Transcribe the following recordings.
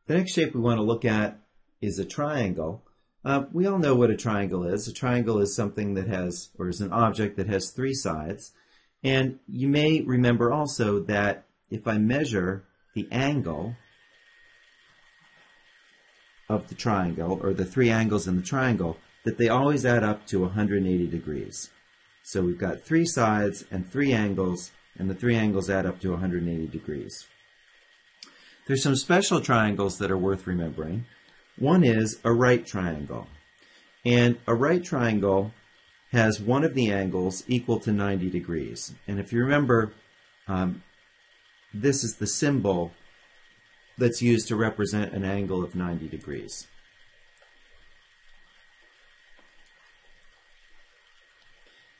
The next shape we want to look at is a triangle. We all know what a triangle is. A triangle is something that has, or is an object that has three sides. And you may remember also that if I measure the angle of the triangle, or the three angles in the triangle, that they always add up to 180 degrees. So we've got three sides and three angles, and the three angles add up to 180 degrees. There's some special triangles that are worth remembering. One is a right triangle. And a right triangle has one of the angles equal to 90 degrees. And if you remember, this is the symbol that's used to represent an angle of 90 degrees.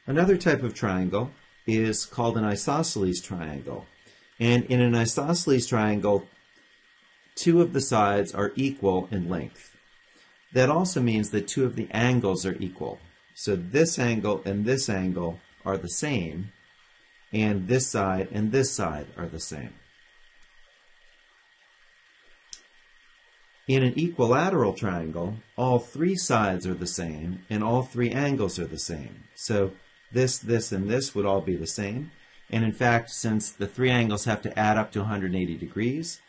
Another type of triangle is called an isosceles triangle. And in an isosceles triangle, two of the sides are equal in length. That also means that two of the angles are equal. So this angle and this angle are the same, and this side are the same. In an equilateral triangle, all three sides are the same, and all three angles are the same. So this, and this would all be the same. And in fact, since the three angles have to add up to 180 degrees,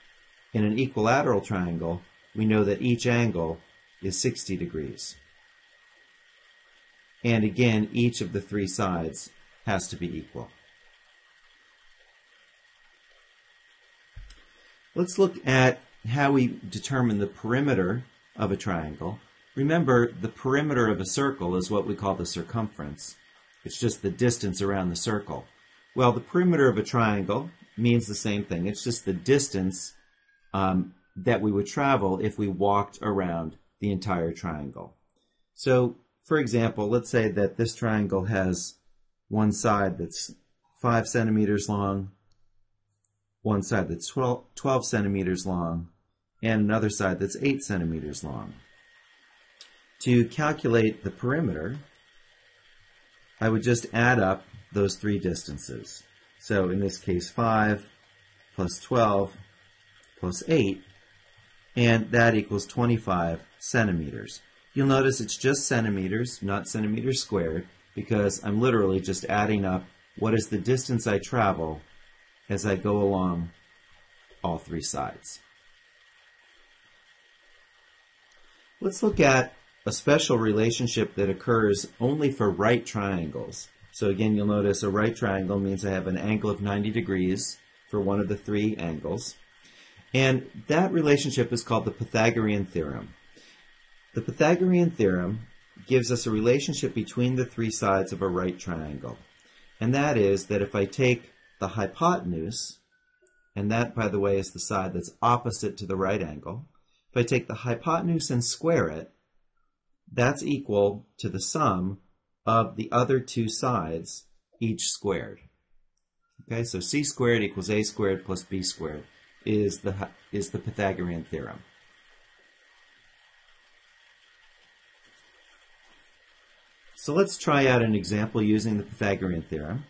in an equilateral triangle, we know that each angle is 60 degrees. And again, each of the three sides has to be equal. Let's look at how we determine the perimeter of a triangle. Remember, the perimeter of a circle is what we call the circumference. It's just the distance around the circle. Well, the perimeter of a triangle means the same thing. It's just the distance that we would travel if we walked around the entire triangle. So, for example, let's say that this triangle has one side that's 5 centimeters long, one side that's 12 centimeters long, and another side that's 8 centimeters long. To calculate the perimeter, I would just add up those three distances. So in this case, 5 plus 12 plus 8, and that equals 25 centimeters. You'll notice it's just centimeters, not centimeters squared, because I'm literally just adding up what is the distance I travel as I go along all three sides. Let's look at a special relationship that occurs only for right triangles. So again, you'll notice a right triangle means I have an angle of 90 degrees for one of the three angles. And that relationship is called the Pythagorean theorem. The Pythagorean theorem gives us a relationship between the three sides of a right triangle. And that is that if I take the hypotenuse, and that, by the way, is the side that's opposite to the right angle, if I take the hypotenuse and square it, that's equal to the sum of the other two sides, each squared. Okay, so c squared equals a squared plus b squared is the Pythagorean theorem. So let's try out an example using the Pythagorean theorem.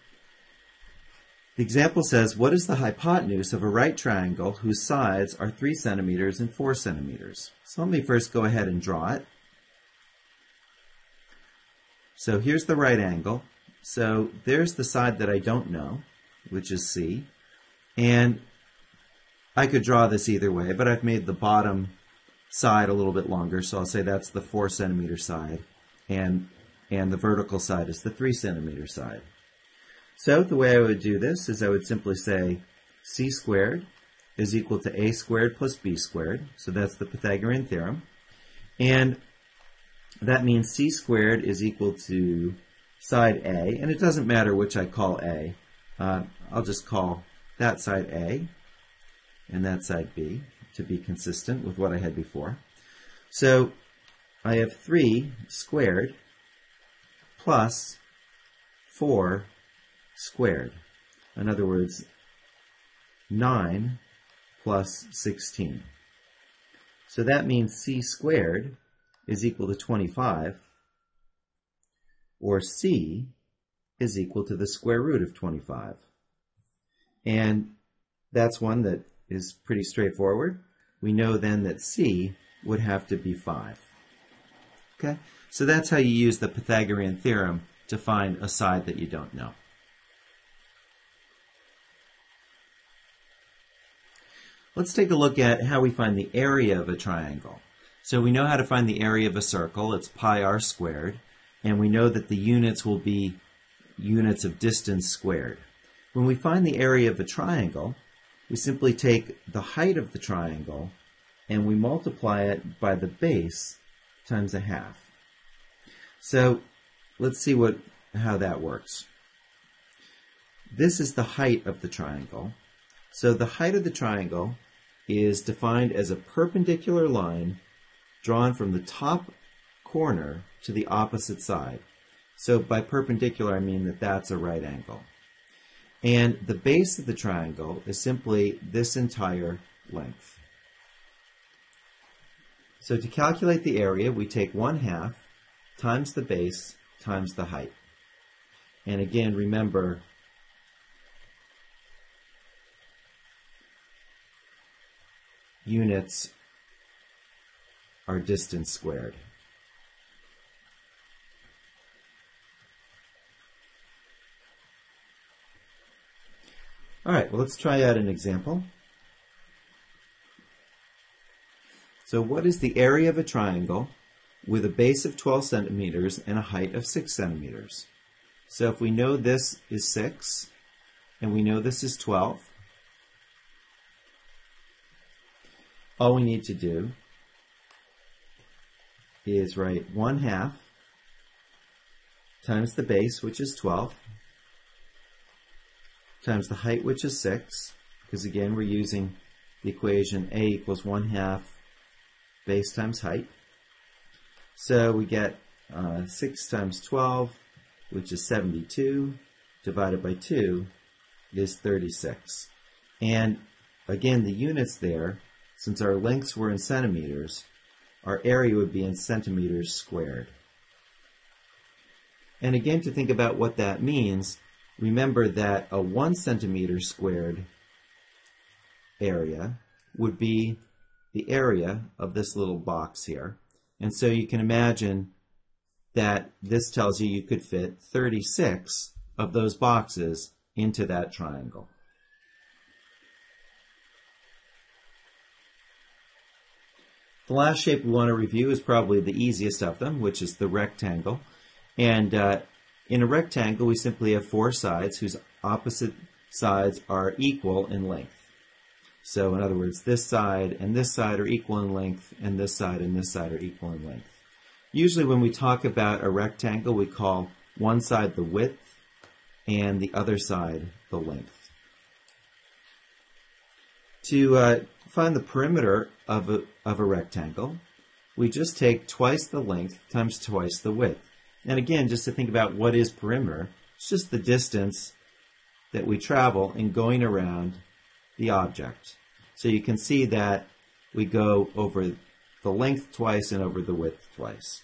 The example says, what is the hypotenuse of a right triangle whose sides are 3 centimeters and 4 centimeters? So let me first go ahead and draw it. So here's the right angle. So there's the side that I don't know, which is C. And I could draw this either way, but I've made the bottom side a little bit longer, so I'll say that's the 4 centimeter side, and the vertical side is the 3 centimeter side. So the way I would do this is I would simply say c squared is equal to a squared plus b squared, so that's the Pythagorean theorem, and that means c squared is equal to side A, and it doesn't matter which I call A. I'll just call that side A and that side B to be consistent with what I had before. So I have 3 squared plus 4 squared. In other words, 9 plus 16. So that means c squared is equal to 25, or c is equal to the square root of 25. And that's one that is pretty straightforward. we know then that C would have to be 5. Okay? So that's how you use the Pythagorean theorem to find a side that you don't know. Let's take a look at how we find the area of a triangle. So we know how to find the area of a circle. It's pi r squared. And we know that the units will be units of distance squared. When we find the area of a triangle, we simply take the height of the triangle and we multiply it by the base times a half. So let's see how that works. This is the height of the triangle. So the height of the triangle is defined as a perpendicular line drawn from the top corner to the opposite side. So by perpendicular, I mean that that's a right angle. And the base of the triangle is simply this entire length. So to calculate the area, we take 1/2 times the base times the height. And again, remember, units are distance squared. All right, well, let's try out an example. So what is the area of a triangle with a base of 12 centimeters and a height of 6 centimeters? So if we know this is 6 and we know this is 12, all we need to do is write 1/2 times the base, which is 12, times the height, which is 6, because again we're using the equation A equals 1/2 base times height. So we get 6 times 12, which is 72, divided by 2 is 36. And again, the units there, since our lengths were in centimeters, our area would be in centimeters squared. And again, to think about what that means, remember that a 1 centimeter squared area would be the area of this little box here. And so you can imagine that this tells you could fit 36 of those boxes into that triangle. The last shape we want to review is probably the easiest of them, which is the rectangle. And in a rectangle, we simply have 4 sides whose opposite sides are equal in length. So in other words, this side and this side are equal in length, and this side are equal in length. Usually when we talk about a rectangle, we call one side the width and the other side the length. To find the perimeter of a rectangle, we just take twice the length times twice the width. And again, just to think about what is perimeter, it's just the distance that we travel in going around the object. So you can see that we go over the length twice and over the width twice.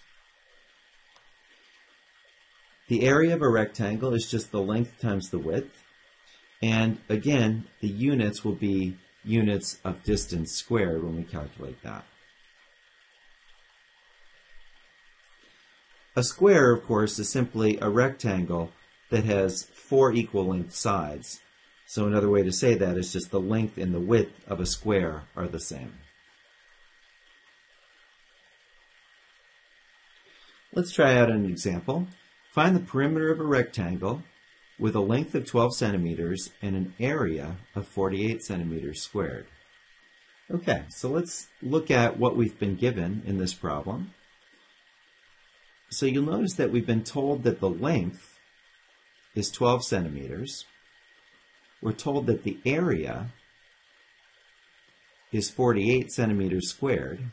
The area of a rectangle is just the length times the width. And again, the units will be units of distance squared when we calculate that. A square, of course, is simply a rectangle that has 4 equal length sides. So another way to say that is just the length and the width of a square are the same. Let's try out an example. Find the perimeter of a rectangle with a length of 12 centimeters and an area of 48 centimeters squared. Okay, so let's look at what we've been given in this problem. So you'll notice that we've been told that the length is 12 centimeters. We're told that the area is 48 centimeters squared,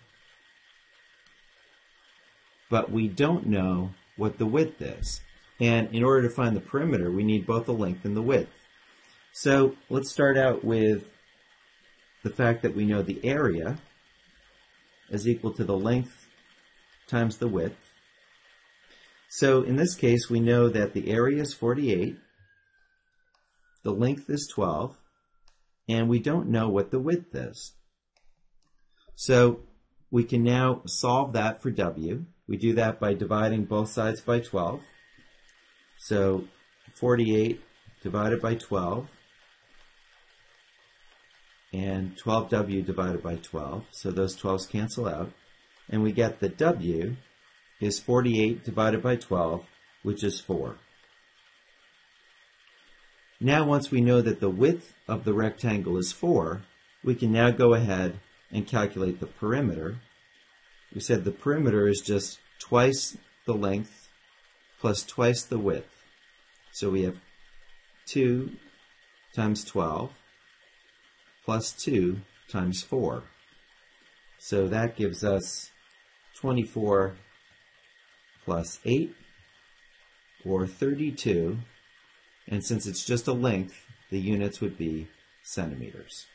but we don't know what the width is. And in order to find the perimeter, we need both the length and the width. So let's start out with the fact that we know the area is equal to the length times the width. So in this case, we know that the area is 48, the length is 12, and we don't know what the width is. So we can now solve that for W. We do that by dividing both sides by 12. So 48 divided by 12 and 12W divided by 12. So those 12s cancel out. And we get that W is 48 divided by 12, which is 4. Now once we know that the width of the rectangle is 4, we can now go ahead and calculate the perimeter. We said the perimeter is just twice the length plus twice the width. So we have 2 times 12 plus 2 times 4. So that gives us 24 plus 8, or 32. And since it's just a length, the units would be centimeters.